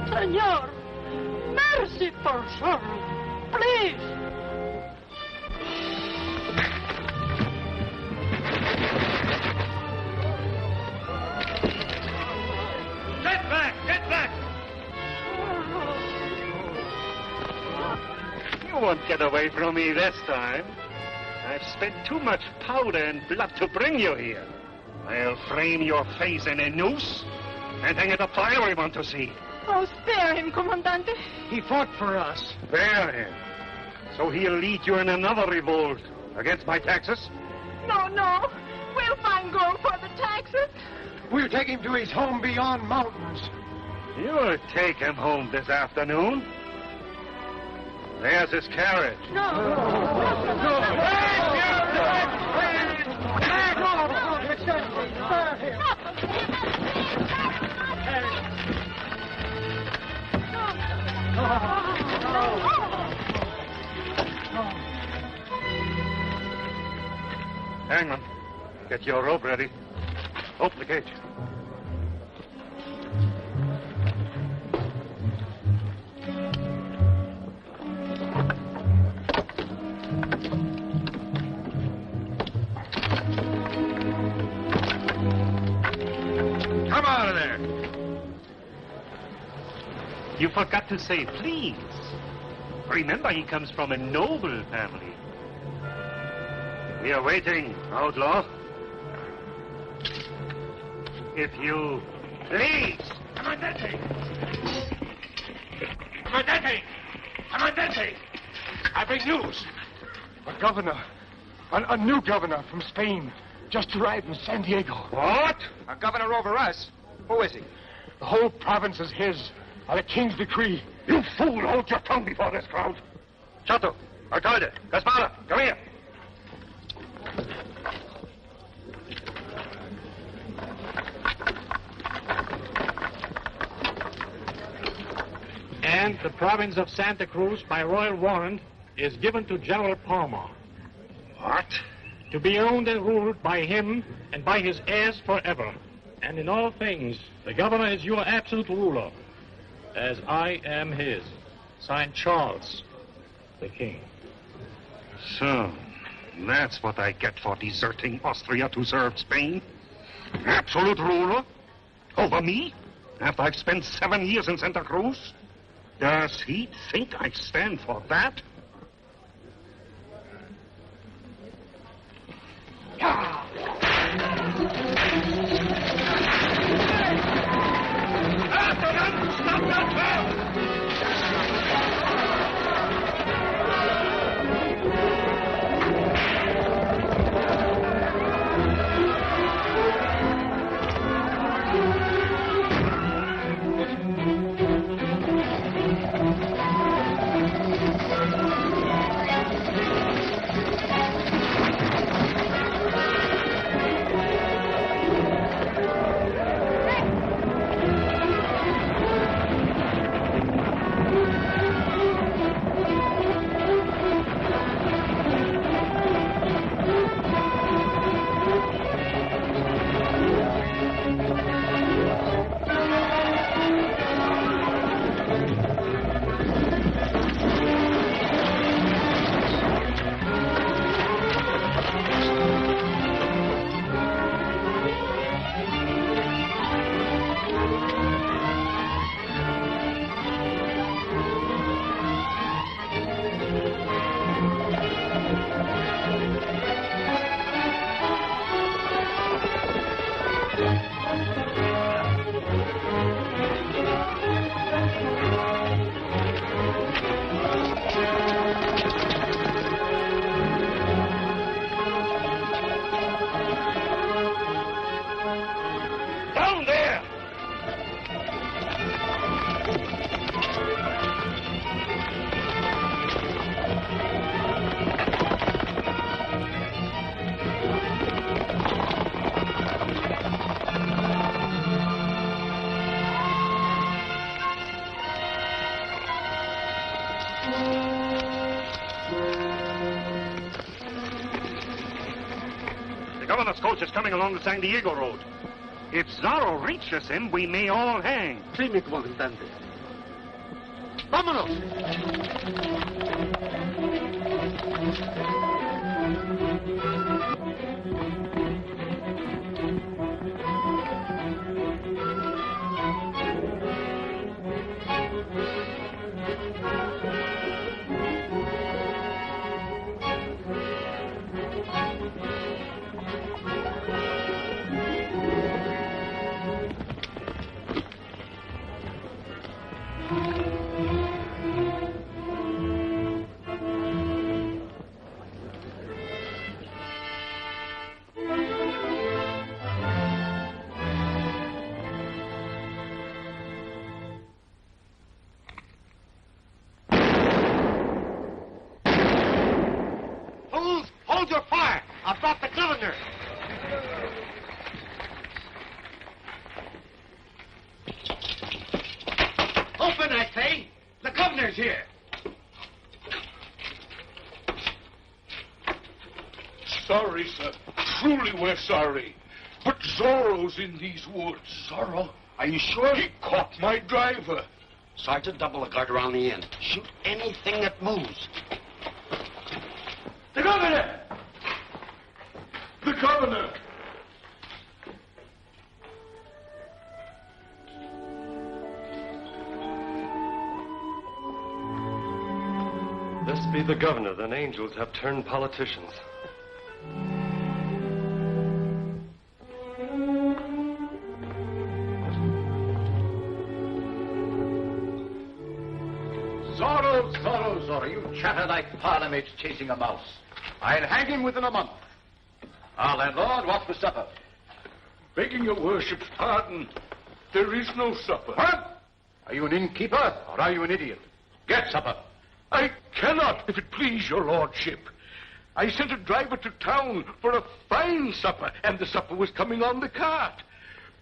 Senor, merciful Zorro, please. Get back! Get back! You won't get away from me this time. I've spent too much powder and blood to bring you here. I'll frame your face in a noose and hang it up for everyone to see. Oh, spare him, Comandante. He fought for us. Spare him. So he'll lead you in another revolt against my taxes? No, no. We'll find gold for the taxes. We'll take him to his home beyond mountains. You'll take him home this afternoon. There's his carriage. Hangman, get your rope ready. Open the cage. Come out of there! You forgot to say please. Remember, he comes from a noble family. We are waiting, outlaw. If you please. Comandante! Comandante! Comandante! I bring news. A governor, a new governor from Spain, just arrived in San Diego. What? A governor over us? Who is he? The whole province is his, by the king's decree. You fool, hold your tongue before this crowd. Chato, alcalde, Gaspara, come here. And the province of Santa Cruz, by royal warrant, is given to General Palma. What? To be owned and ruled by him and by his heirs forever. And in all things, the governor is your absolute ruler, as I am his. Signed, Charles, the king. So, that's what I get for deserting Austria to serve Spain? Absolute ruler? Over me? After I've spent 7 years in Santa Cruz? Does he think I stand for that? Stop that bell! governor's coach is coming along the San Diego road. If Zorro reaches him, we may all hang. Sí, mi comandante. Vámonos. Hold your fire! I've got the governor! Open, I say! The governor's here! Sorry, sir. Truly, we're sorry. But Zorro's in these woods. Zorro? Are you sure? He caught my driver. Sergeant, double the guard around the end. Shoot anything that moves. The governor! The governor! This be the governor, then angels have turned politicians. Zorro, Zorro, Zorro, you chatter like Parliament's chasing a mouse. I'll hang him within a month. Ah, landlord, what's for supper? Begging your worship's pardon, there is no supper. What? Are you an innkeeper, or are you an idiot? Get supper. I cannot, if it please your lordship. I sent a driver to town for a fine supper, and the supper was coming on the cart.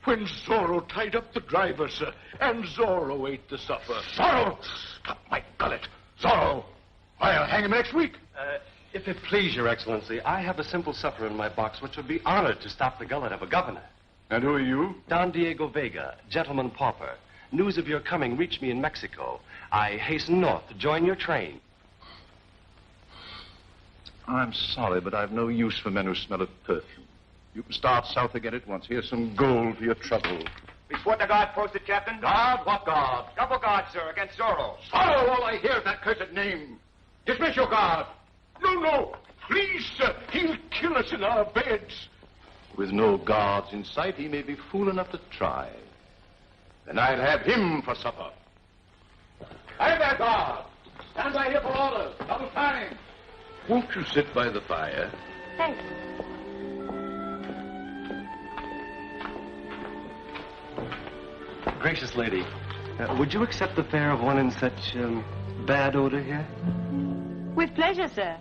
When Zorro tied up the driver, sir, and Zorro ate the supper. Zorro! Stop my gullet. Zorro! I'll hang him next week. If it please your excellency, I have a simple supper in my box which would be honored to stop the gullet of a governor. And who are you? Don Diego Vega, gentleman pauper. News of your coming reached me in Mexico. I hasten north to join your train. I'm sorry, but I've no use for men who smell of perfume. You can start south again at once. Here's some gold for your trouble. Before the guard posted, Captain? Guard? What guard? Double guard, sir, againth Zorro. Zorro! All I hear is that cursed name. Dismiss your guard. No, please, sir, he'll kill us in our beds. With no guards in sight, he may be fool enough to try. Then I'll have him for supper. Hey there, guard! Stand by here for orders. Double time. Won't you sit by the fire? Thanks. Gracious lady, would you accept the fare of one in such bad odor here? With pleasure, sir.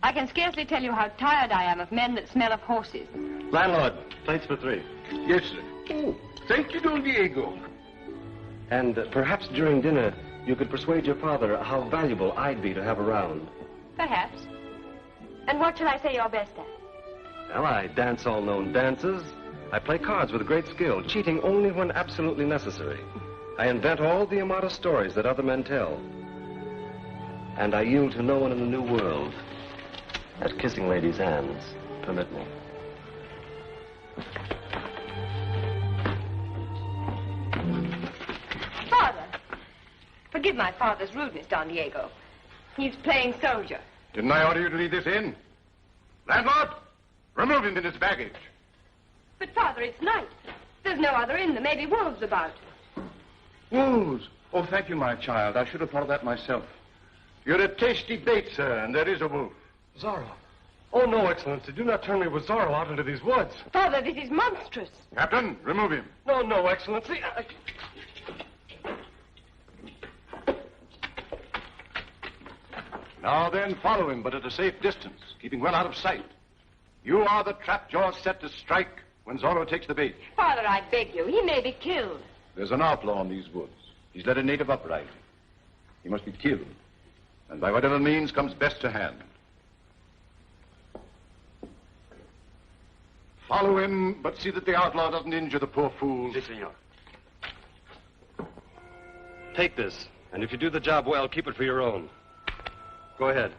I can scarcely tell you how tired I am of men that smell of horses. Landlord, plates for 3. Yes, sir. Oh, thank you, Don Diego. And perhaps during dinner, you could persuade your father how valuable I'd be to have around. Perhaps. And what shall I say you're best at? Well, I dance all known dances. I play cards with great skill, cheating only when absolutely necessary. I invent all the Marta stories that other men tell. And I yield to no one in the new world. At kissing ladies' hands, permit me. Father! Forgive my father's rudeness, Don Diego. He's playing soldier. Didn't I order you to leave this in? Landlord, remove him in his baggage. But, Father, it's night. There's no other inn. There may be wolves about. Wolves? Oh, thank you, my child. I should have thought of that myself. You're a tasty bait, sir, and there is a wolf. Zorro. Oh, no, Excellency. Do not turn me with Zorro out into these woods. Father, this is monstrous. Captain, remove him. No, Excellency. Now then, follow him, but at a safe distance, keeping well out of sight. You are the trap jaws set to strike when Zorro takes the bait. Father, I beg you. He may be killed. There's an outlaw in these woods. He's led a native uprising. He must be killed, and by whatever means comes best to hand. Follow him, but see that the outlaw doesn't injure the poor fools. Si, senor. Take this, and if you do the job well, keep it for your own. Go ahead.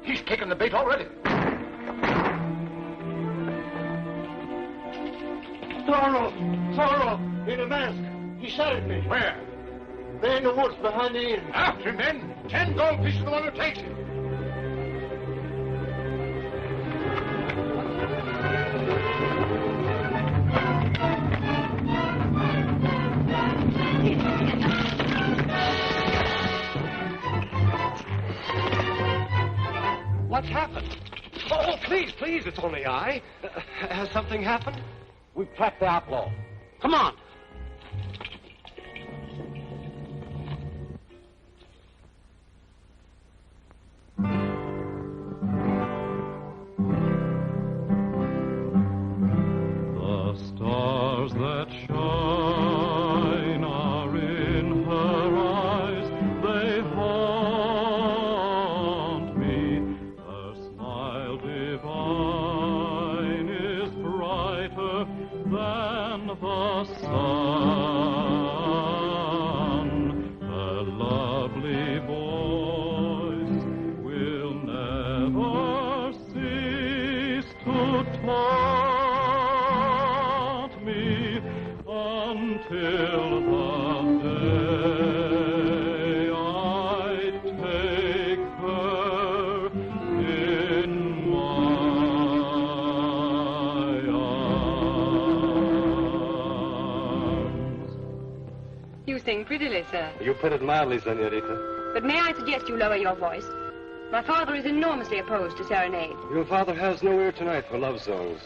He's taken the bait already. Zorro! In a mask! He shot at me. Where? There in the woods behind the inn. After him, men. 10 goldfish is the one who takes him. What's happened? Oh, please, please, it's only I. Has something happened? We've trapped the outlaw. Come on. The stars that shine are in her eyes. They haunt me. Her smile divine is brighter than the sun. Her lovely voice will never cease to taunt me until the day I take her in my arms. You sing prettily, sir. You put it mildly, senorita. But may I suggest you lower your voice? My father is enormously opposed to serenade. Your father has no ear tonight for love songs.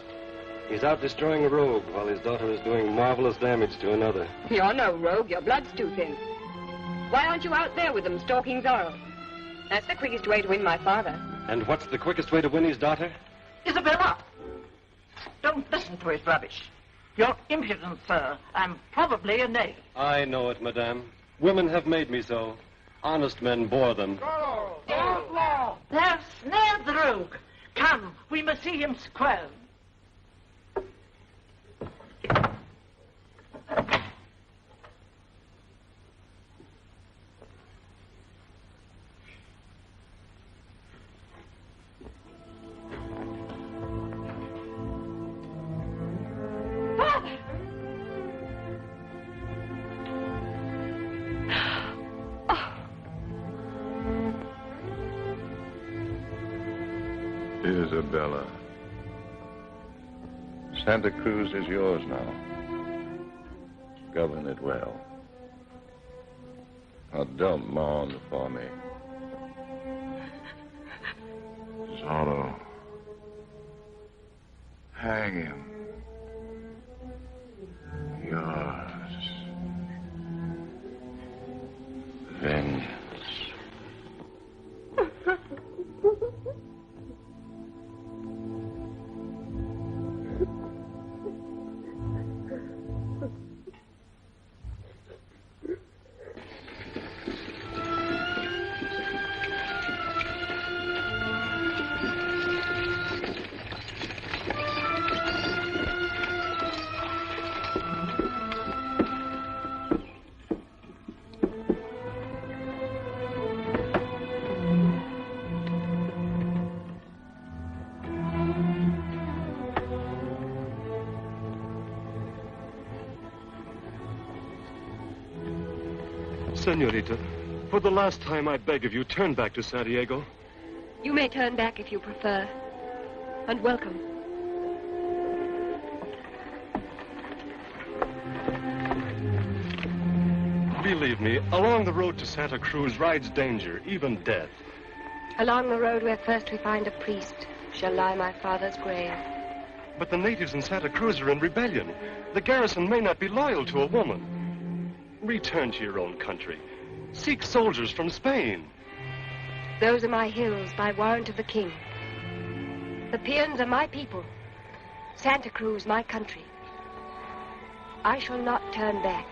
He's out destroying a rogue while his daughter is doing marvelous damage to another. You're no rogue. Your blood's too thin. Why aren't you out there with them, stalking Zorro? That's the quickest way to win my father. And what's the quickest way to win his daughter? Isabella, don't listen to his rubbish. You're impudent, sir, and probably a knave. I know it, madame. Women have made me so. Honest men bore them. Outlaw! They've snared the rogue. Come, we must see him squirm. Father! Isabella. Santa Cruz is yours now. Govern it well. Now don't mourn for me. Zorro. Hang him. Yours. Vengeance. Senorita, for the last time, I beg of you, turn back to San Diego. You may turn back if you prefer. And welcome. Believe me, along the road to Santa Cruz rides danger, even death. Along the road where first we find a priest shall lie my father's grave. But the natives in Santa Cruz are in rebellion. The garrison may not be loyal to a woman. Return to your own country. Seek soldiers from Spain. Those are my hills by warrant of the king. The Peons are my people. Santa Cruz, my country. I shall not turn back.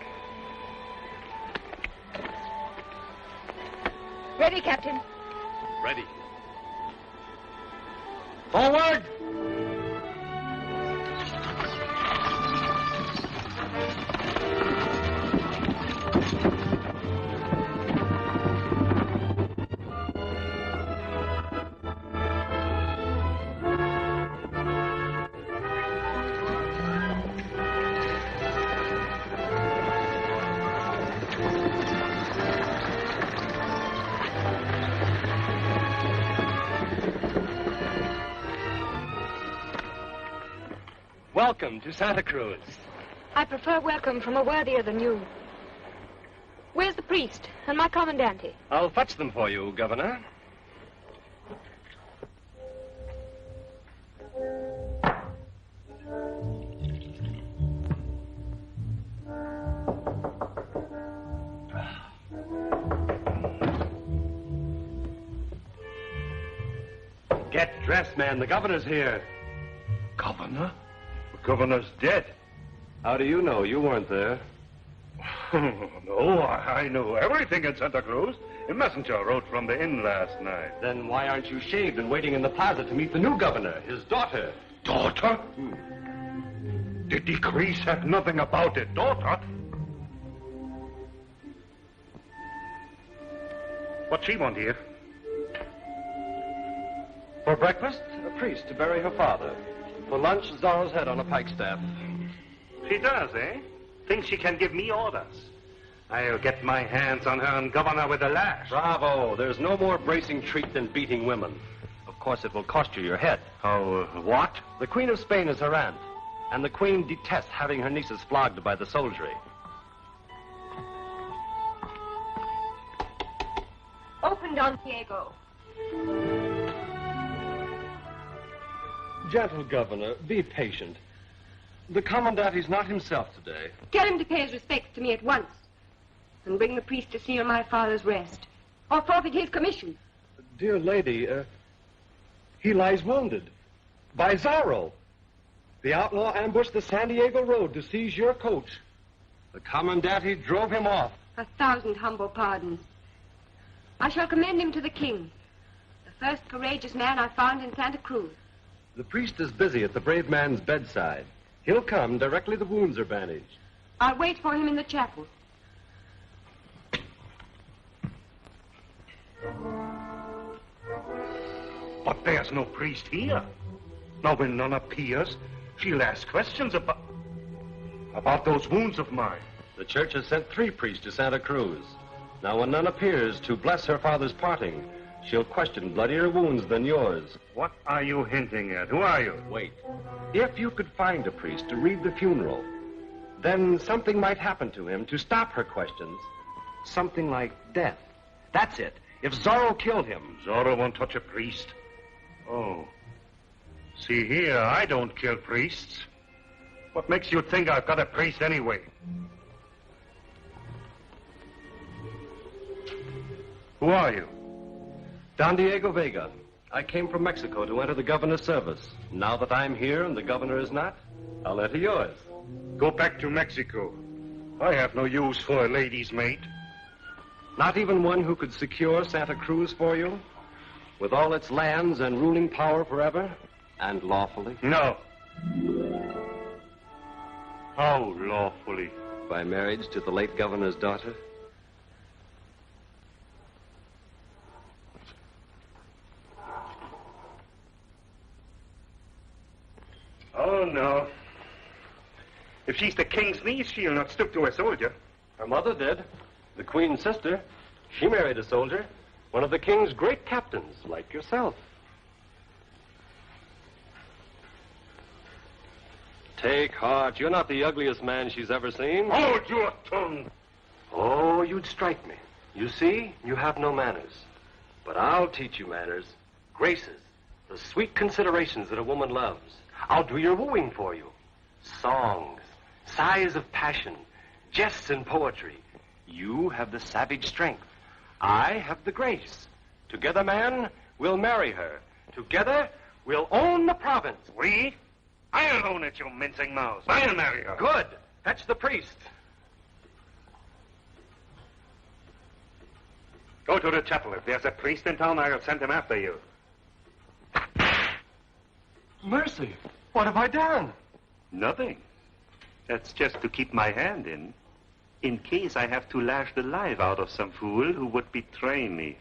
Ready, Captain. Ready. Forward! Welcome to Santa Cruz. I prefer welcome from a worthier than you. Where's the priest and my commandante? I'll fetch them for you, Governor. Get dressed, man. The governor's here. Governor? The governor's dead. How do you know? You weren't there. No, I know everything in Santa Cruz. A messenger wrote from the inn last night. Then why aren't you shaved and waiting in the plaza to meet the new governor, his daughter? Daughter? The decree said nothing about it. Daughter? What she want here? For breakfast, a priest to bury her father. For lunch, Zorro's head on a pikestaff. She does, eh? Thinks she can give me orders. I'll get my hands on her and governor with a lash. Bravo. There's no more bracing treat than beating women. Of course, it will cost you your head. Oh, what? The Queen of Spain is her aunt, and the Queen detests having her nieces flogged by the soldiery. Open, Don Diego. Gentle Governor, be patient. The Commandant is not himself today. Tell him to pay his respects to me at once. And bring the priest to seal my father's rest. Or forfeit his commission. Dear lady, he lies wounded. By Zorro. The outlaw ambushed the San Diego road to seize your coach. The Commandante drove him off. 1,000 humble pardons. I shall commend him to the king. The first courageous man I found in Santa Cruz. The priest is busy at the brave man's bedside. He'll come directly the wounds are bandaged. I'll wait for him in the chapel. But there's no priest here. Now, when none appears, she'll ask questions about those wounds of mine. The church has sent 3 priests to Santa Cruz. Now, when none appears to bless her father's parting, she'll question bloodier wounds than yours. What are you hinting at? Who are you? Wait. If you could find a priest to read the funeral, then something might happen to him to stop her questions. Something like death. That's it. If Zorro killed him. Zorro won't touch a priest. Oh. See here, I don't kill priests. What makes you think I've got a priest anyway? Who are you? Don Diego Vega. I came from Mexico to enter the governor's service. Now that I'm here and the governor is not, I'll enter yours. Go back to Mexico. I have no use for a lady's maid. Not even one who could secure Santa Cruz for you? With all its lands and ruling power forever? And lawfully? No. How lawfully? By marriage to the late governor's daughter? Oh, no. If she's the king's niece, she'll not stoop to a soldier. Her mother did. The queen's sister. She married a soldier. One of the king's great captains, like yourself. Take heart. You're not the ugliest man she's ever seen. Hold your tongue. Oh, you'd strike me. You see, you have no manners. But I'll teach you manners. Graces. The sweet considerations that a woman loves. I'll do your wooing for you. Songs. Sighs of passion. Jests and poetry. You have the savage strength. I have the grace. Together, man, we'll marry her. Together, we'll own the province. We? I'll own it, you mincing mouse. I'll marry her. Good. Fetch the priest. Go to the chapel. If there's a priest in town, I'll send him after you. Mercy. What have I done? Nothing. That's just to keep my hand in case I have to lash the life out of some fool who would betray me.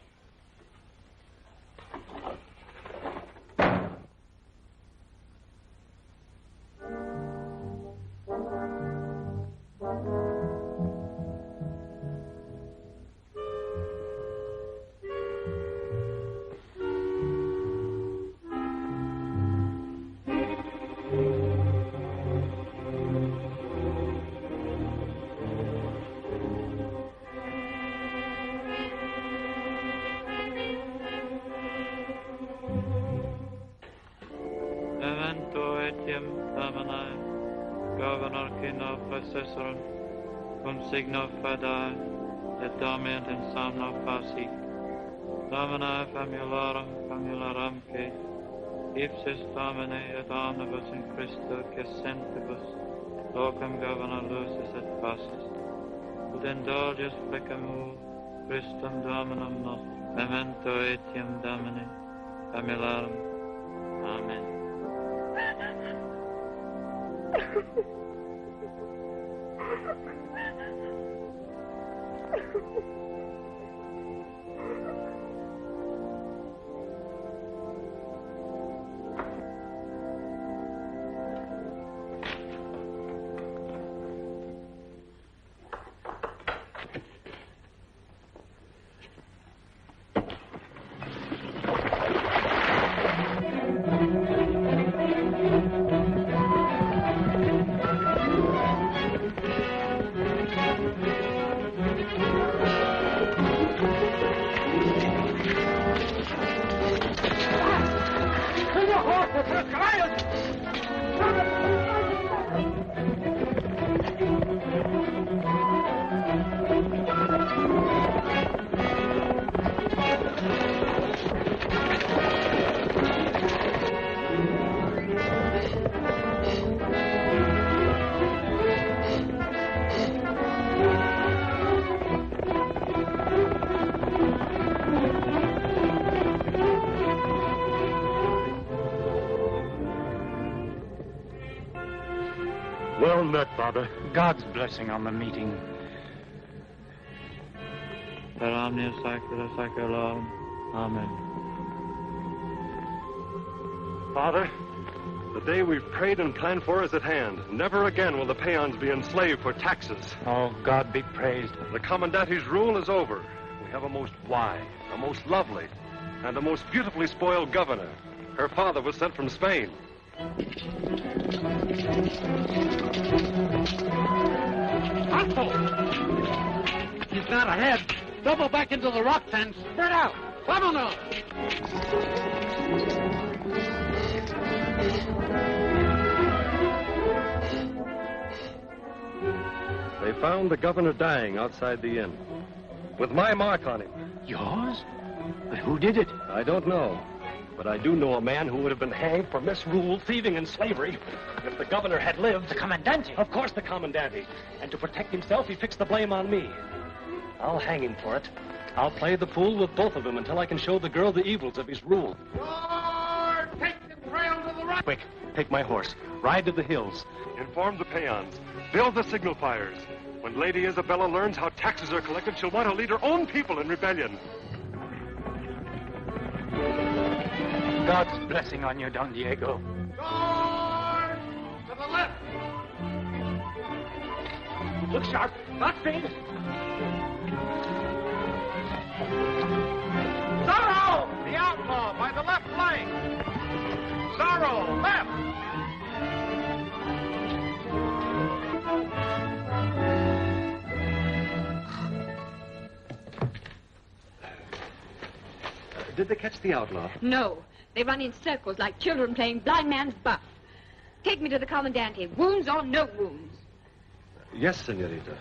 Signo fadae, et dormient in somno faci. Domini famularamque, ipsis Domini et omnibus in Christo cessentibus, locum governor lucis et pacis. Ut indulges flecamur, Christum Dominum nos, memento etiam Domini, famularum. Amen. Well met, Father. God's blessing on the meeting. Per omnia saecula saeculorum. Amen. Father, the day we've prayed and planned for is at hand. Never again will the peons be enslaved for taxes. Oh, God be praised. The commandante's rule is over. We have a most wise, a most lovely, and a most beautifully spoiled governor. Her father was sent from Spain. Alto! He's not ahead. Double back into the rock fence. Spread out. Vámonos! They found the governor dying outside the inn, with my mark on him. Yours? But who did it? I don't know, but I do know a man who would have been hanged for misrule, thieving, and slavery if the governor had lived. The commandante? Of course, the commandante. And to protect himself, he fixed the blame on me. I'll hang him for it. I'll play the fool with both of them until I can show the girl the evils of his rule. Lord, take the trail to the right. Quick, take my horse. Ride to the hills. Inform the peons. Build the signal fires. When Lady Isabella learns how taxes are collected, she'll want to lead her own people in rebellion. God's blessing on you, Don Diego. Lord, to the left. Look sharp. Not speed. Zorro! The outlaw by the left flank. Zorro, left. Did they catch the outlaw? No. They run in circles like children playing blind man's buff. Take me to the commandante. Wounds or no wounds. Yes, senorita.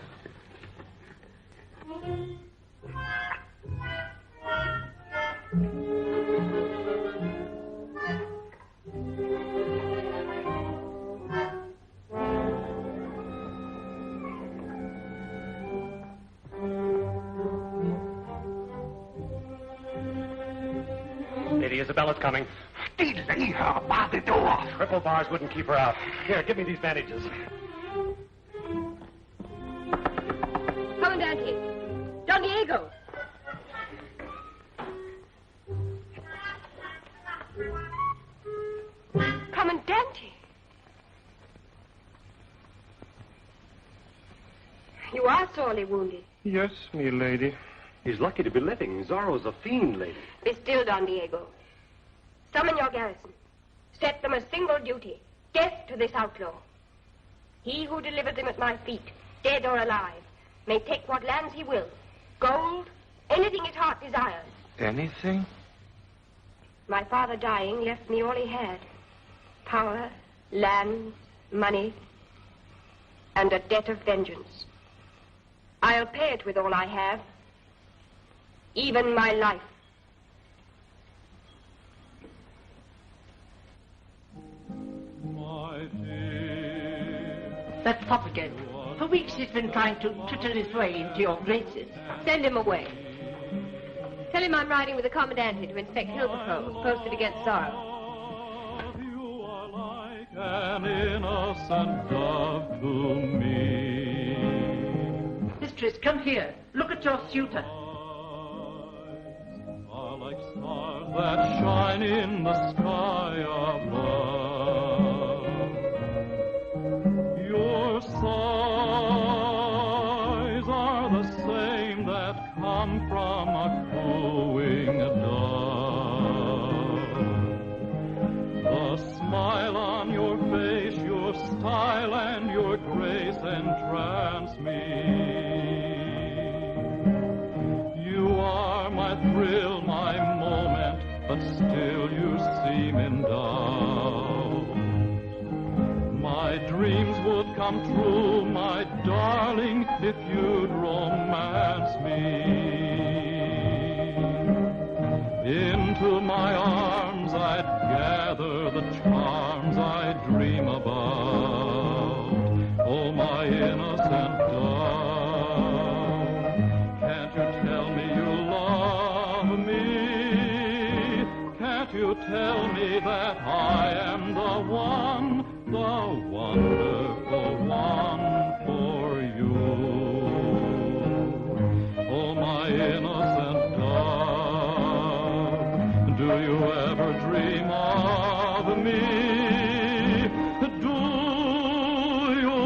Lady Isabella's coming. Delay her by the door. Triple bars wouldn't keep her out. Here, give me these bandages. Comandante. Don Diego. Comandante. You are sorely wounded. Yes, me lady. He's lucky to be living. Zorro's a fiend, lady. Be still, Don Diego. Summon your garrison. Set them a single duty. Death to this outlaw. He who delivered them at my feet, dead or alive, may take what lands he will. Gold, anything his heart desires. Anything? My father dying left me all he had. Power, land, money, and a debt of vengeance. I'll pay it with all I have, even my life. That's Pop again. For weeks he's been trying to twitter his way into your graces. Send him away. Tell him I'm riding with the Commandante to inspect hill patrols posted against Zorro. An innocent dove to me. Mistress, come here. Look at your suitor. Are like stars that shine in the sky above. Your sighs are the same that come from a cooing dove. The smile on your face, your style and your grace entrance me. You are my thrill, my moment, but still you seem in doubt. My dreams would come true, my darling, if you'd romance me. Into my arms I'd gather the charms I dream about. Oh, my innocent dove, can't you tell me you love me? Can't you tell me that I am the one, the wonderful one for you? Oh, my innocent dove, do you ever dream of me? Do you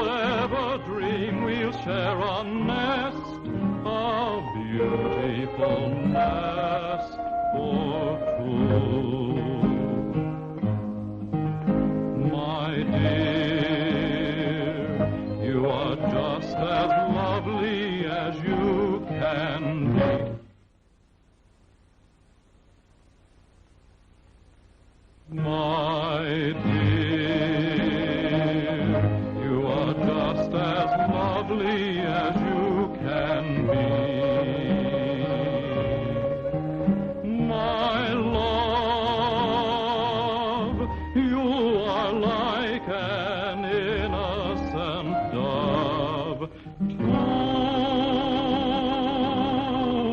ever dream we'll share a nest, a beautiful nest for two? My dear, you are just as lovely as you can be. My dear, you are just as lovely as you can be. My love, you are like an innocent dove to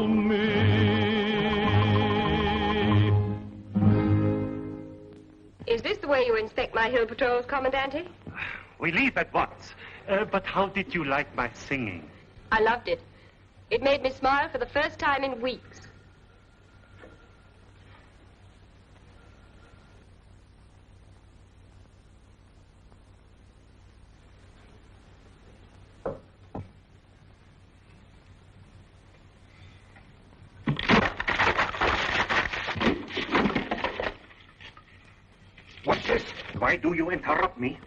me. Is this the way you inspect my hill patrols, Commandante? We leave at once. But how did you like my singing? I loved it. It made me smile for the first time in weeks. What's this? Why do you interrupt me?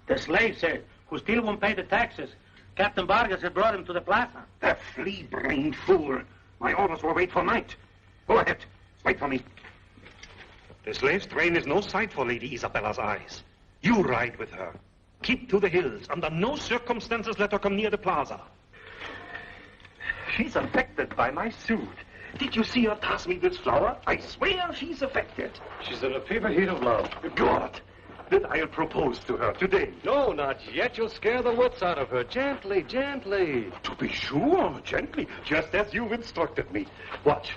The slave, sir, who still won't pay the taxes. Captain Vargas had brought him to the plaza. The flea-brained fool. My orders were wait for night. Go ahead. Wait for me. The slave's train is no sight for Lady Isabella's eyes. You ride with her. Keep to the hills. Under no circumstances let her come near the plaza. She's affected by my suit. Did you see her toss me this flower? I swear she's affected. She's in a fever heat of love. Good. Then I'll propose to her today. No, not yet. You'll scare the wits out of her. Gently, gently. To be sure, gently, just as you've instructed me. Watch.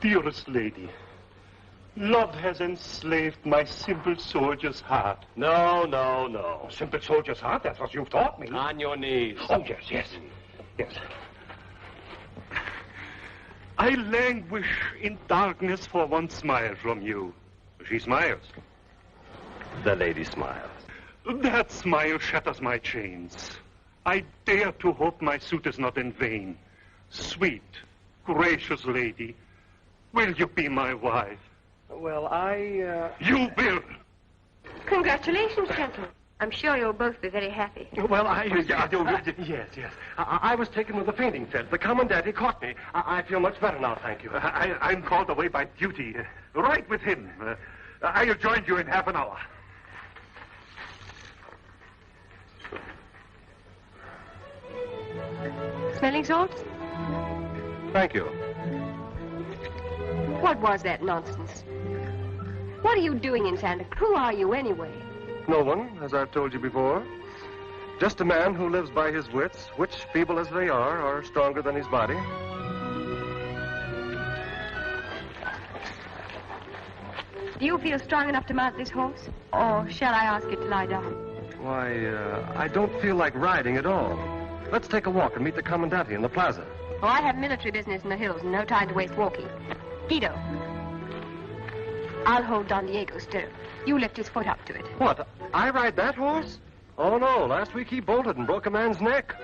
Dearest lady, love has enslaved my simple soldier's heart. No, no, no. Simple soldier's heart, that's what you've taught me. On your knees. Oh, yes, yes. Yes. I languish in darkness for one smile from you. She smiles. The lady smiles. That smile shatters my chains. I dare to hope my suit is not in vain. Sweet, gracious lady, will you be my wife? Well, You will! Congratulations, gentlemen. I'm sure you'll both be very happy. Well, yes. I was taken with a fainting fit. The commandant, he caught me. I feel much better now, thank you. I'm called away by duty. Right with him. I'll join you in half an hour. Smelling salts? Thank you. What was that nonsense? What are you doing in Santa? Who are you anyway? No one, as I've told you before. Just a man who lives by his wits, which, feeble as they are stronger than his body. Do you feel strong enough to mount this horse? Or shall I ask it to lie down? Why, I don't feel like riding at all. Let's take a walk and meet the commandante in the plaza. Oh, I have military business in the hills and no time to waste walking. Guido, I'll hold Don Diego's stirrup. You lift his foot up to it. What, I ride that horse? Oh, no, last week he bolted and broke a man's neck.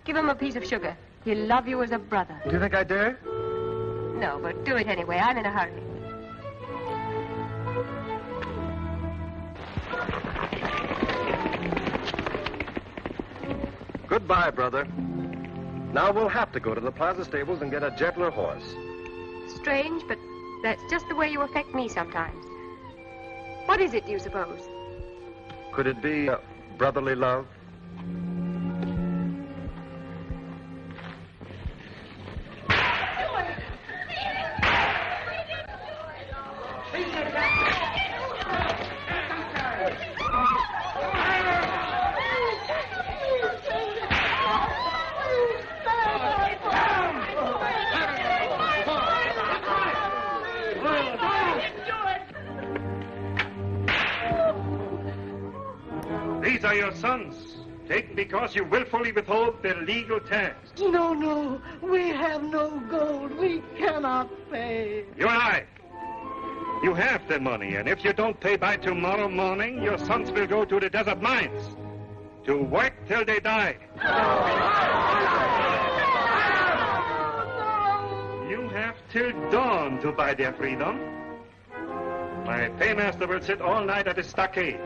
Give him a piece of sugar. He'll love you as a brother. Do you think I dare? No, but do it anyway. I'm in a hurry. Goodbye, brother. Now we'll have to go to the plaza stables and get a gentler horse. Strange, but that's just the way you affect me sometimes. What is it, do you suppose? Could it be brotherly love? These are your sons, taken because you willfully withhold their legal tax. No, we have no gold. We cannot pay. You and I. You have the money, and if you don't pay by tomorrow morning, your sons will go to the desert mines to work till they die. You have till dawn to buy their freedom. My paymaster will sit all night at the stockade.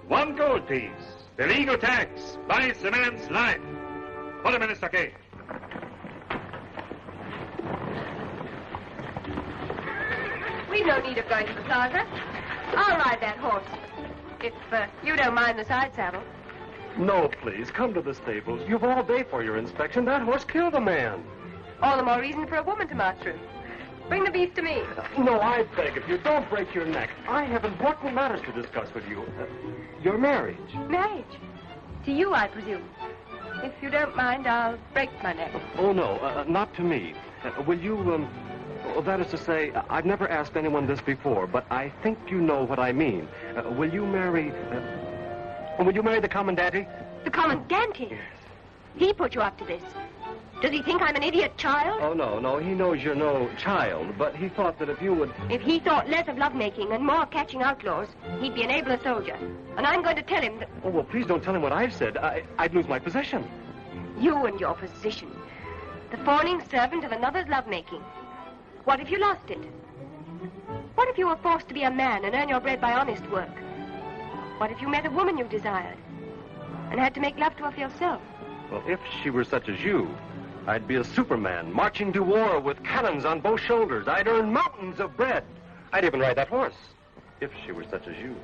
1 gold piece. The legal tax buys the man's life. Put him in the stockade. We've no need of going to the plaza. I'll ride that horse. If you don't mind the side saddle. No, please, come to the stables. You've all day for your inspection. That horse killed a man. All the more reason for a woman to march through. Bring the beef to me. No, I beg of you, don't break your neck. I have important matters to discuss with you. Your marriage. Marriage? To you, I presume. If you don't mind, I'll break my neck. Oh, no, not to me. Will you, that is to say, I've never asked anyone this before, but I think you know what I mean. Will you marry the commandante? The commandante? Yes. He put you up to this. Does he think I'm an idiot child? Oh, no, he knows you're no child, but he thought that if you would... If he thought less of lovemaking and more catching outlaws, he'd be an abler soldier. And I'm going to tell him that... Oh, well, please don't tell him what I've said. I'd lose my position. You and your position. The fawning servant of another's lovemaking. What if you lost it? What if you were forced to be a man and earn your bread by honest work? What if you met a woman you desired and had to make love to her for yourself? Well, if she were such as you, I'd be a Superman, marching to war with cannons on both shoulders. I'd earn mountains of bread. I'd even ride that horse, if she were such as you.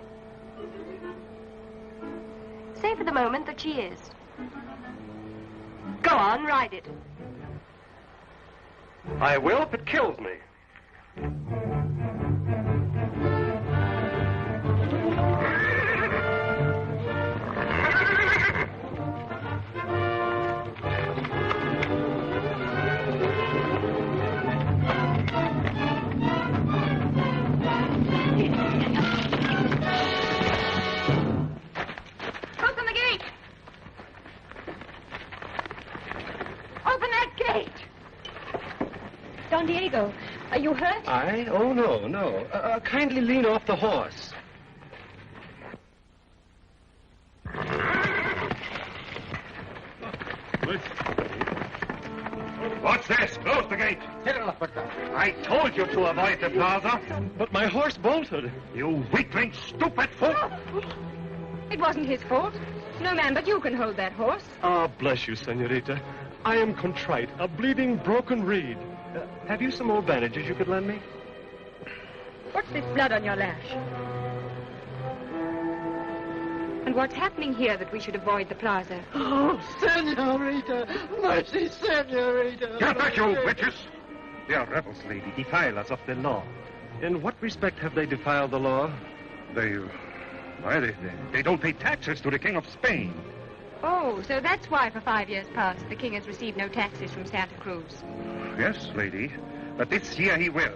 Say for the moment that she is. Go on, ride it. I will if it kills me. Don Diego, are you hurt? Oh, no. Kindly lean off the horse. What's this? Close the gate. I told you to avoid the plaza. But my horse bolted. You weakling, stupid fool. It wasn't his fault. No man but you can hold that horse. Ah, bless you, senorita. I am contrite, a bleeding, broken reed. Have you some old bandages you could lend me? What's this blood on your lash? And what's happening here that we should avoid the plaza? Oh, senorita! Mercy, senorita! Get back, you witches! They are rebels, lady, defilers of the law. In what respect have they defiled the law? They don't pay taxes to the King of Spain. Oh, so that's why for 5 years past the king has received no taxes from Santa Cruz. Yes, lady. But this year he will.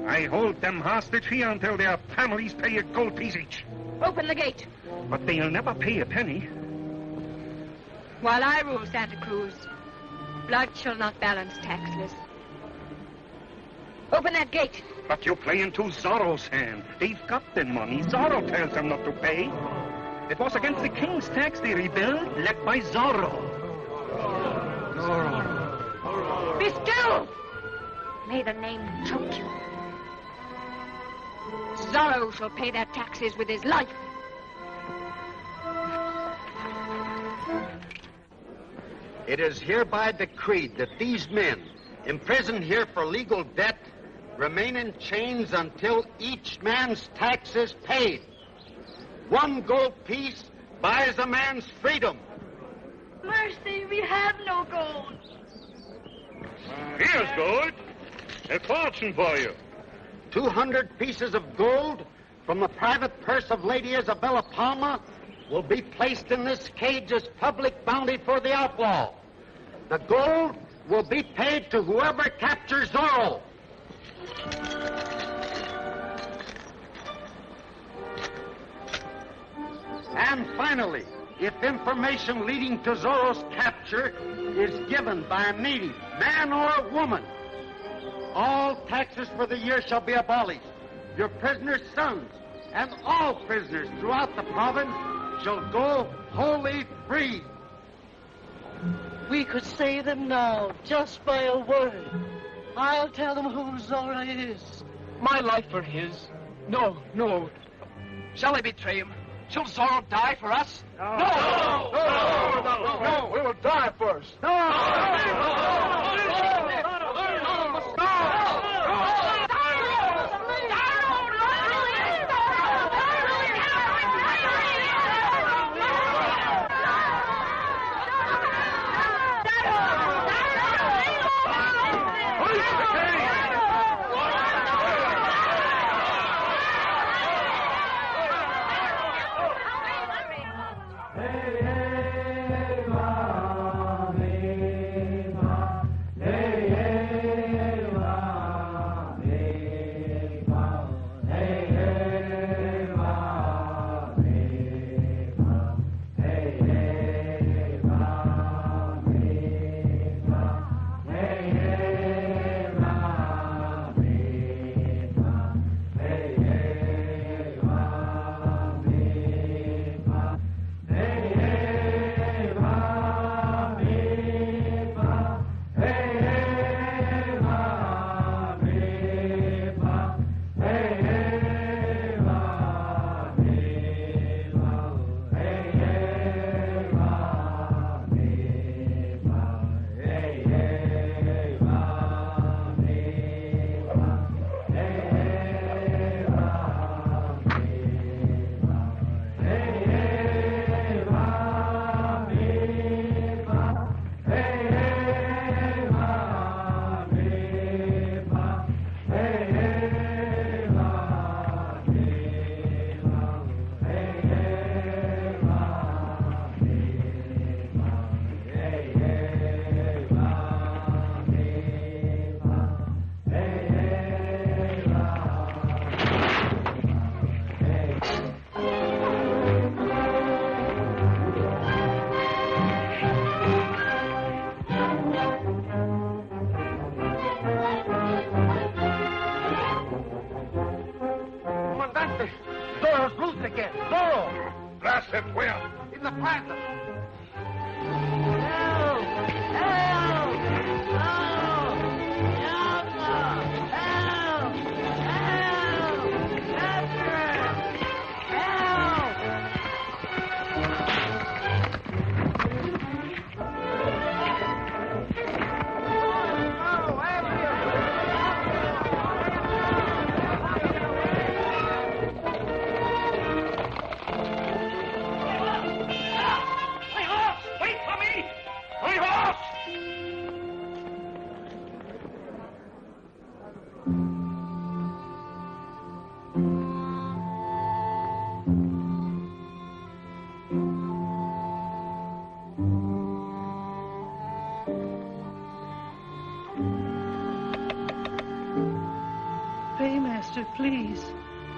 I hold them hostage here until their families pay a gold piece each. Open the gate. But they'll never pay a penny. While I rule Santa Cruz, blood shall not balance taxless. Open that gate. But you play into Zorro's hand. They've got the money. Zorro tells them not to pay. It was against the king's tax they rebelled, led by Zorro. Be still! May the name choke you. Zorro shall pay their taxes with his life. It is hereby decreed that these men, imprisoned here for legal debt, remain in chains until each man's tax is paid. 1 gold piece buys a man's freedom. Mercy, we have no gold. Here's gold. A fortune for you. 200 pieces of gold from the private purse of Lady Isabella Palma will be placed in this cage as public bounty for the outlaw. The gold will be paid to whoever captures Zorro. And finally, if information leading to Zorro's capture is given by a native, man or woman, all taxes for the year shall be abolished. Your prisoners' sons and all prisoners throughout the province shall go wholly free. We could save them now, just by a word. I'll tell them who Zorro is. My life for his. No. Shall I betray him? Shall Zorro die for us? No, we will die first.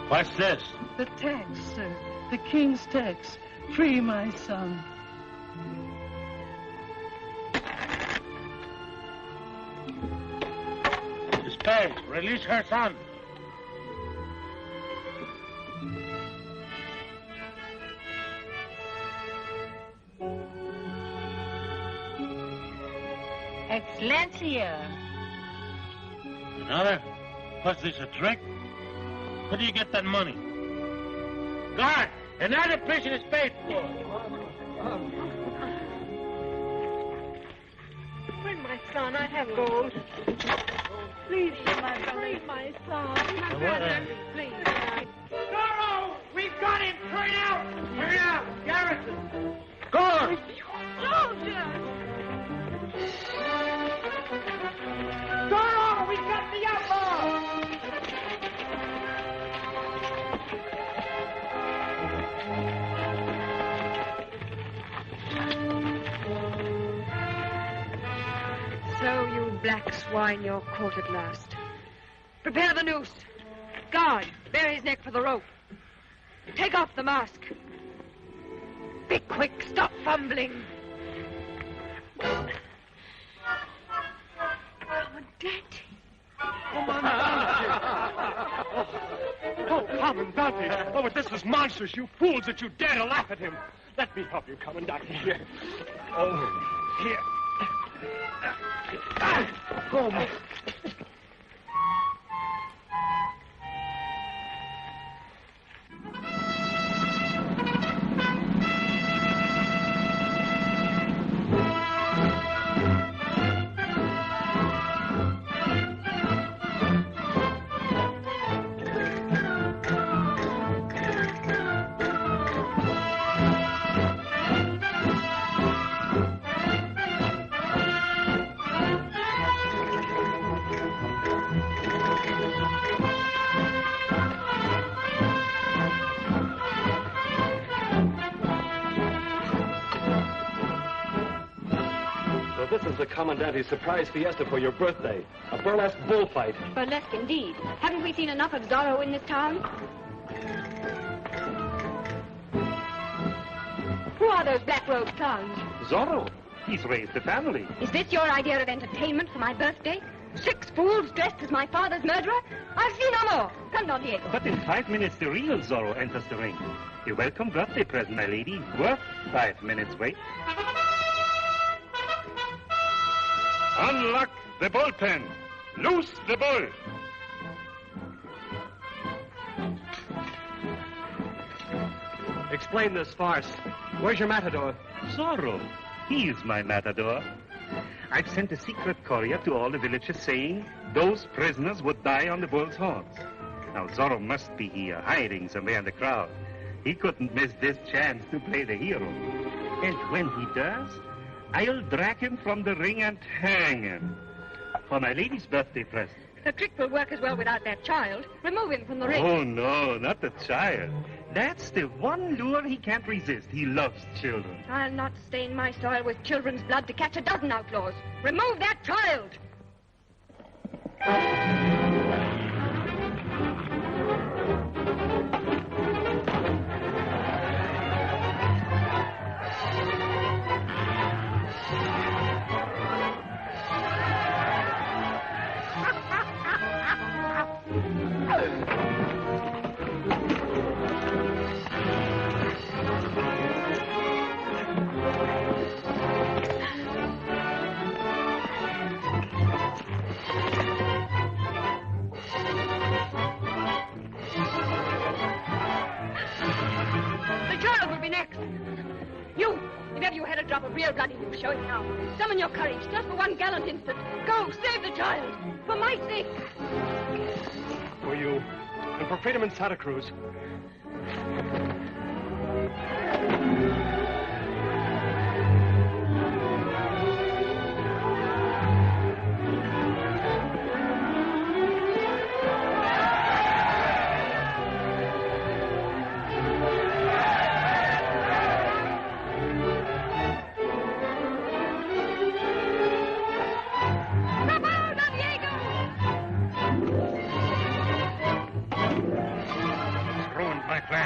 What's this? The tax, sir. The king's tax. Free my son. Miss Page, release her son. Excellencia. Another? What's this, a trick? Where do you get that money? Guard! Another prison is paid for. Bring my son. I have gold. Please, my brother. Bring my son. My brother, please. Zorro! We've got him! Turn out! Turn out! Garrison! Guard! Soldiers! Zorro! We've got the outlaw! So, you black swine, you're caught at last. Prepare the noose. Guard, bear his neck for the rope. Take off the mask. Be quick, stop fumbling. Commandante. Oh, Commandante! Oh, but this is monstrous, you fools, that you dare to laugh at him. Let me help you, Commandante. Here. Oh, here. Home. This is the Commandante's surprise fiesta for your birthday. A burlesque bullfight. Burlesque indeed. Haven't we seen enough of Zorro in this town? Who are those black-robed clowns? Zorro. He's raised a family. Is this your idea of entertainment for my birthday? 6 fools dressed as my father's murderer? I'll see no more. Come on, Diego. But in 5 minutes, the real Zorro enters the ring. A welcome birthday present, my lady. Worth 5 minutes wait. Unlock the bullpen. Loose the bull. Explain this farce. Where's your matador? Zorro. He's my matador. I've sent a secret courier to all the villages saying those prisoners would die on the bull's horns. Now, Zorro must be here, hiding somewhere in the crowd. He couldn't miss this chance to play the hero. And when he does, I'll drag him from the ring and hang him. For my lady's birthday present. The trick will work as well without that child. Remove him from the ring. Oh, no, not the child. That's the one lure he can't resist. He loves children. I'll not stain my soil with children's blood to catch a dozen outlaws. Remove that child! Real bloody you, show it now. Summon your courage, just for one gallant instant. Go, save the child, for my sake. For you, and for freedom in Santa Cruz.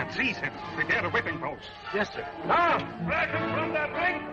Let's seize him. Prepare the whipping post. Yes, sir. Now, drag him from that ring.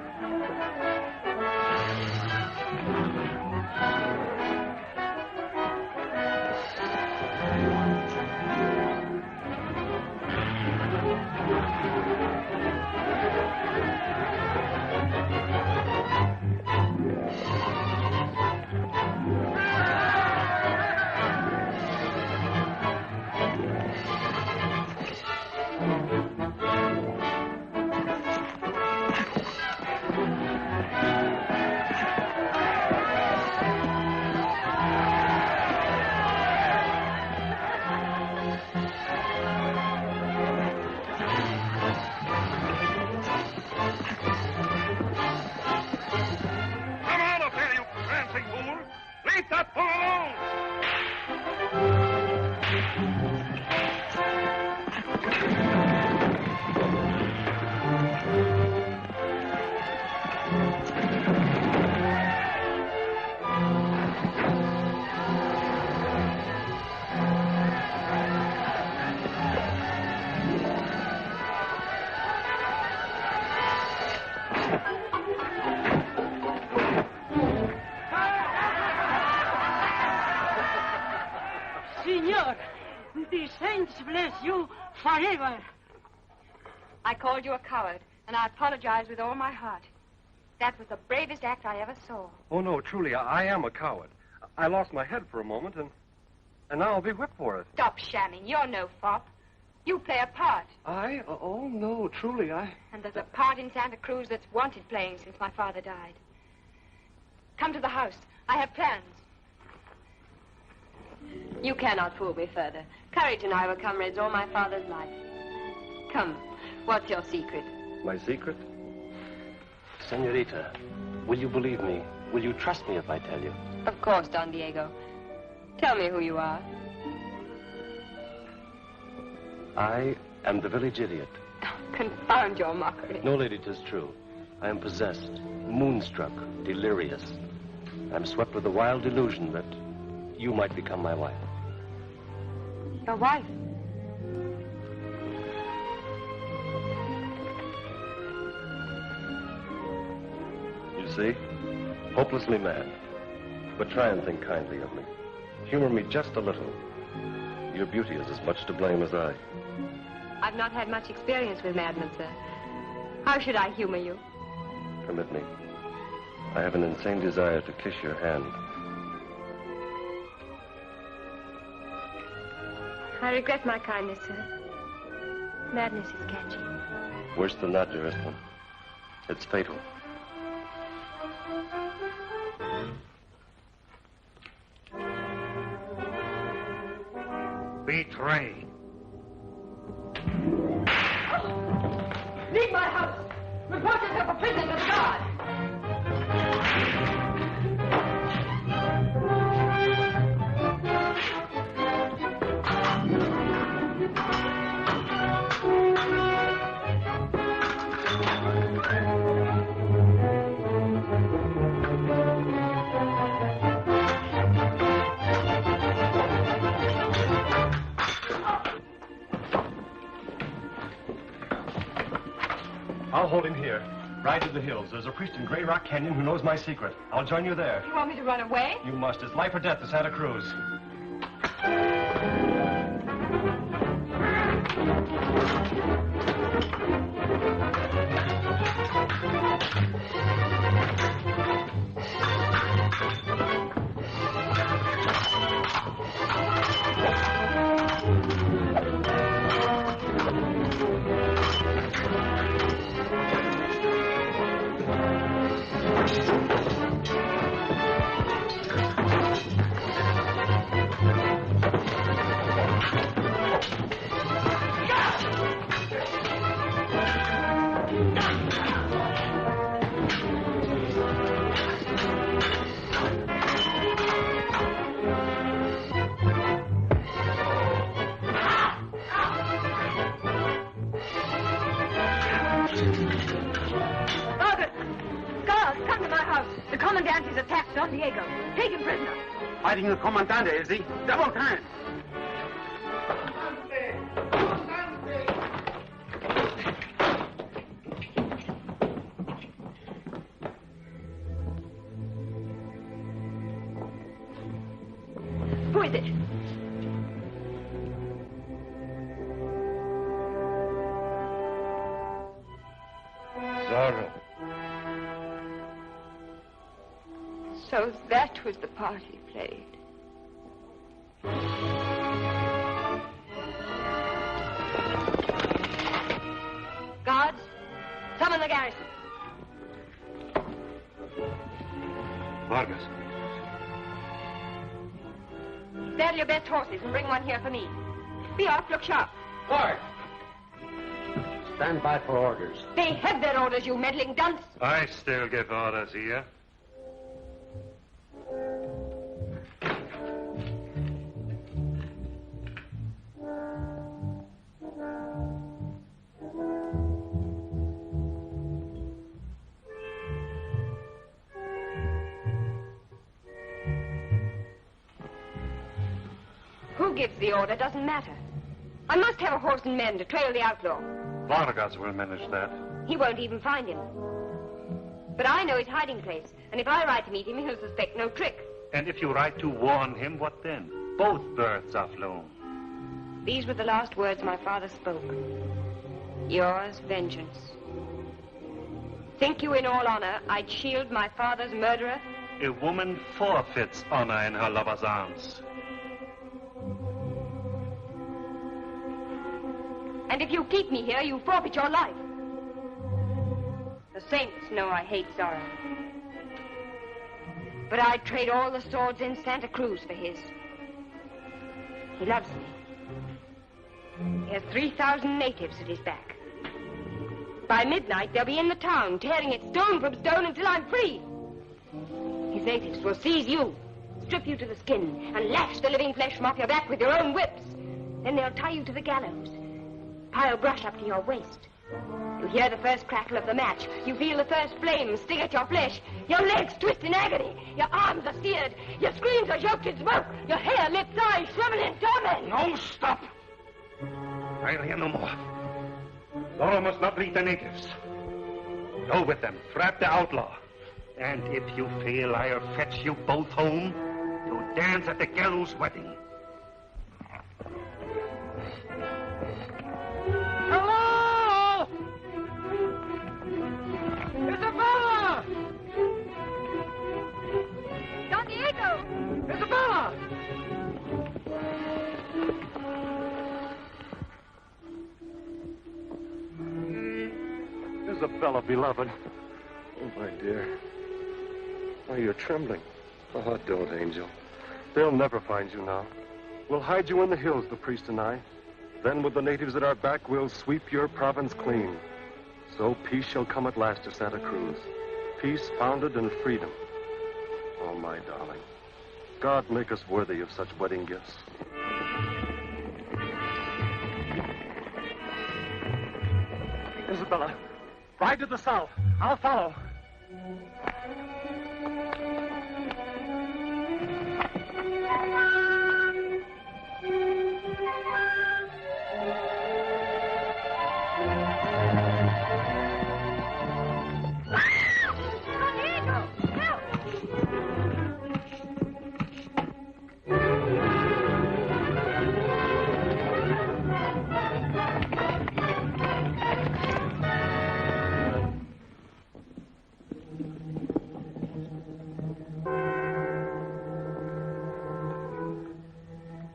Signor, the saints bless you forever. I called you a coward, and I apologize with all my heart. That was the bravest act I ever saw. Oh, no, truly, I am a coward. I lost my head for a moment, and now I'll be whipped for it. Stop shamming. You're no fop. You play a part. I? Oh, no, truly, And there's a part in Santa Cruz that's wanted playing since my father died. Come to the house. I have plans. You cannot fool me further. Courage and I were comrades all my father's life. Come, what's your secret? My secret? Senorita, will you believe me? Will you trust me if I tell you? Of course, Don Diego. Tell me who you are. I am the village idiot. Confound your mockery. No, lady, 'tis true. I am possessed, moonstruck, delirious. I'm swept with a wild delusion that you might become my wife. Your wife? You see? Hopelessly mad. But try and think kindly of me. Humor me just a little. Your beauty is as much to blame as I. I've not had much experience with madmen, sir. How should I humor you? Permit me. I have an insane desire to kiss your hand. I regret my kindness, sir. Madness is catching. Worse than that, dearest one. It's fatal. Betray. Leave my house! Report yourself a prisoner to the guard! I'll hold him here. Ride to the hills. There's a priest in Grey Rock Canyon who knows my secret. I'll join you there. You want me to run away? You must. It's life or death to Santa Cruz. Diego. Take him prisoner. Fighting the Comandante, is he? Double time. Who is it? Zorro. So that was the part he played. Guards, summon the garrison. Vargas. Saddle your best horses and bring one here for me. Be off, look sharp. Guard! Stand by for orders. They have their orders, you meddling dunce. I still give orders here. Who gives the order doesn't matter. I must have a horse and men to trail the outlaw. Vargas will manage that. He won't even find him. But I know his hiding place, and if I ride to meet him, he'll suspect no trick. And if you ride to warn him, what then? Both birds are flown. These were the last words my father spoke. Yours, vengeance. Think you in all honor I'd shield my father's murderer? A woman forfeits honor in her lover's arms. And if you keep me here, you forfeit your life. The saints know I hate Zorro. But I'd trade all the swords in Santa Cruz for his. He loves me. He has 3,000 natives at his back. By midnight, they'll be in the town, tearing it stone from stone until I'm free. His natives will seize you, strip you to the skin, and lash the living flesh from off your back with your own whips. Then they'll tie you to the gallows. Pile brush up to your waist. You hear the first crackle of the match. You feel the first flame sting at your flesh. Your legs twist in agony. Your arms are seared. Your screams are choked in smoke. Your hair, lips, eyes shrivel in torment. No, stop! I'll hear no more. Zorro must not lead the natives. Go with them. Trap the outlaw. And if you fail, I'll fetch you both home to dance at the gallows wedding. Hello! Isabella! Don Diego! Isabella! Isabella, beloved. Oh, my dear. Oh, you're trembling. Oh, don't, Angel. They'll never find you now. We'll hide you in the hills, the priest and I. Then with the natives at our back, we'll sweep your province clean. So peace shall come at last to Santa Cruz. Peace founded in freedom. Oh, my darling. God make us worthy of such wedding gifts. Isabella, ride to the south. I'll follow.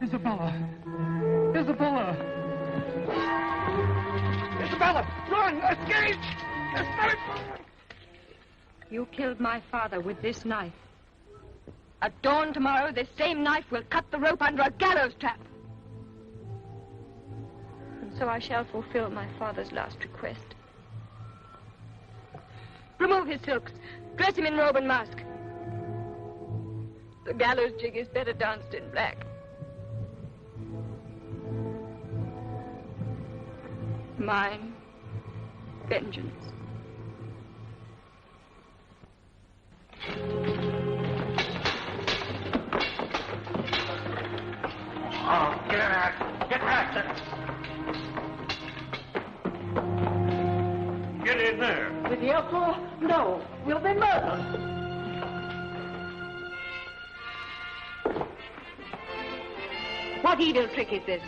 Isabella! Isabella! Isabella! Run! Escape! Escape! You killed my father with this knife. At dawn tomorrow, this same knife will cut the rope under a gallows trap. And so I shall fulfill my father's last request. Remove his silks. Dress him in robe and mask. The gallows jig is better danced in black. Mine, vengeance. Oh, get back! Get back! Get in there! With the outlaw? No. We'll be murdered. What evil trick is this?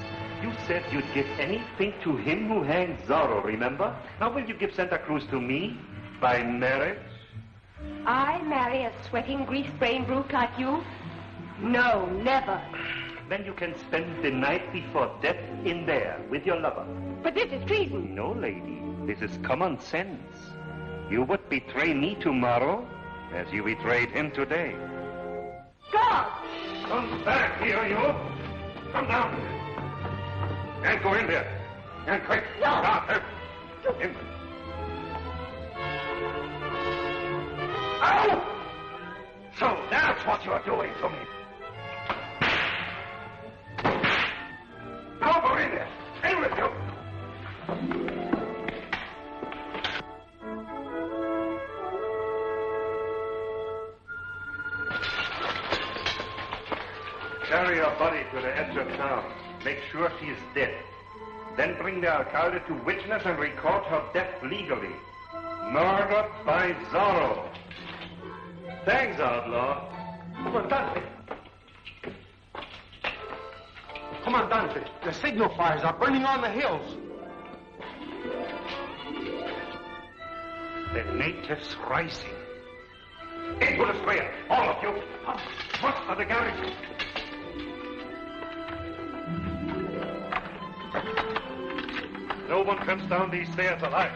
You said you'd give anything to him who hanged Zorro, remember? Now will you give Santa Cruz to me by marriage? I marry a sweating, grease-brained brute like you? No, never. Then you can spend the night before death in there with your lover. But this is treason. No, lady. This is common sense. You would betray me tomorrow as you betrayed him today. God! Come back here, you. Come down. And go in there. And quick. No. In. Ow! So that's what you're doing to me. Now go in there. In with you. Carry your body to the edge of town. Make sure she is dead. Then bring the alcalde to witness and record her death legally. Murdered by Zorro. Thanks, outlaw. Comandante. Comandante, the signal fires are burning on the hills. The natives rising. Into the square, all of you. Muster the garrison. No one comes down these stairs alive.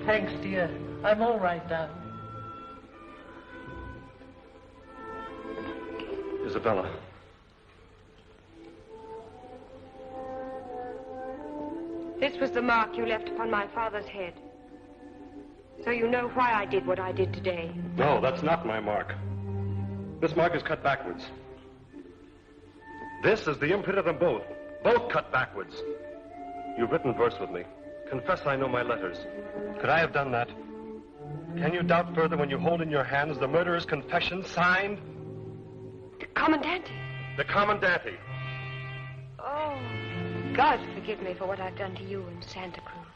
Thanks, dear. I'm all right now. Isabella. This was the mark you left upon my father's head. So you know why I did what I did today. No, that's not my mark. This mark is cut backwards. This is the imprint of them both. Both cut backwards. You've written verse with me. Confess I know my letters. Could I have done that? Can you doubt further when you hold in your hands the murderer's confession signed? The Commandante. The Commandante. Oh, God forgive me for what I've done to you in Santa Cruz.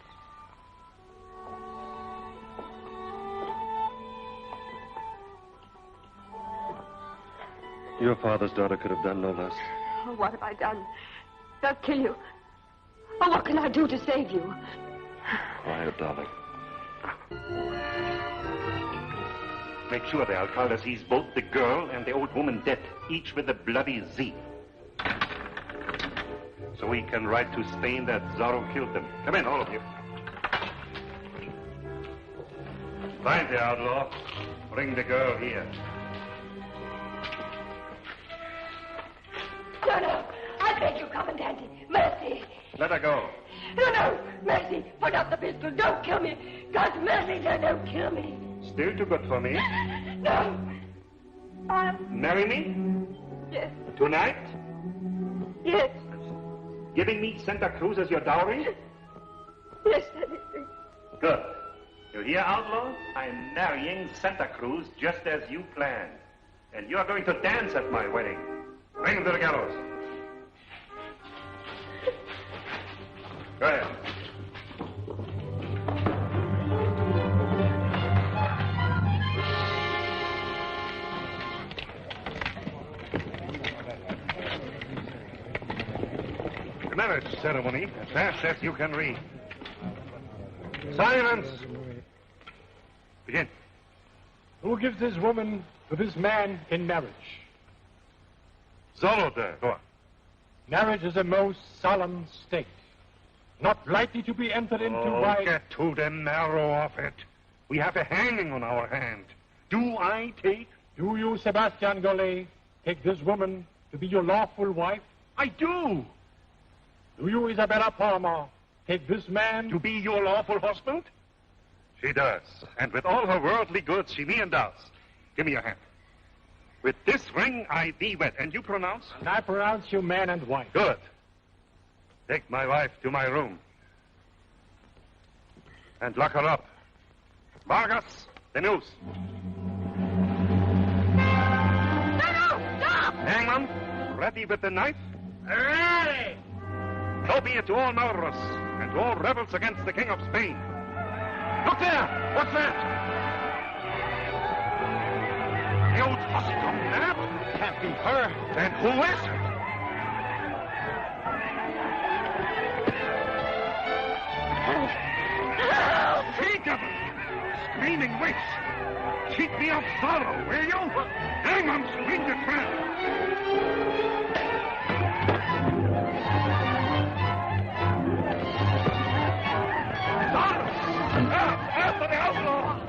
Your father's daughter could have done no less. Oh, what have I done? They'll kill you. Oh, what can I do to save you? Quiet, darling. Make sure the alcalde sees both the girl and the old woman dead, each with a bloody Z. So we can write to Spain that Zorro killed them. Come in, all of you. Find the outlaw. Bring the girl here. No, no. I beg you, Commandante. Mercy. Let her go. No, no. Mercy. Put up the pistol. Don't kill me. God's mercy, sir. Don't kill me. Still too good for me. No. Marry me? Yes. Tonight? Yes. Giving me Santa Cruz as your dowry? Yes, anything. Good. You hear, outlaw? I'm marrying Santa Cruz just as you planned. And you're going to dance at my wedding. Bring him to the gallows. Go ahead. The marriage ceremony, as fast as you can read. Silence! Begin. Who gives this woman to this man in marriage? Zorro there. Go on. Marriage is a most solemn state, not lightly to be entered into by... Get to the marrow of it. We have a hanging on our hand. Do I take? Do you, Sebastian Golle, take this woman to be your lawful wife? I do. Do you, Isabella Palma, take this man to be your lawful husband? She does. And with all her worldly goods, she me and does. Give me your hand. With this ring, I thee wed. And you pronounce? And I pronounce you man and wife. Good. Take my wife to my room. And lock her up. Vargas, the news. No, no, stop! Hangman, ready with the knife? Ready! So be it to all murderers and to all rebels against the King of Spain. Look there! What's that? The old hussy from Nat? Can't be her. Then who is it? Sea-devil! Screaming witch! Cheat me of Zorro, will you? Hang on, swing the trap! Zorro! After the outlaw!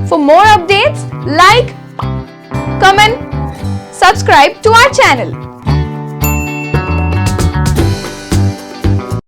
For more updates, like, comment, subscribe to our channel.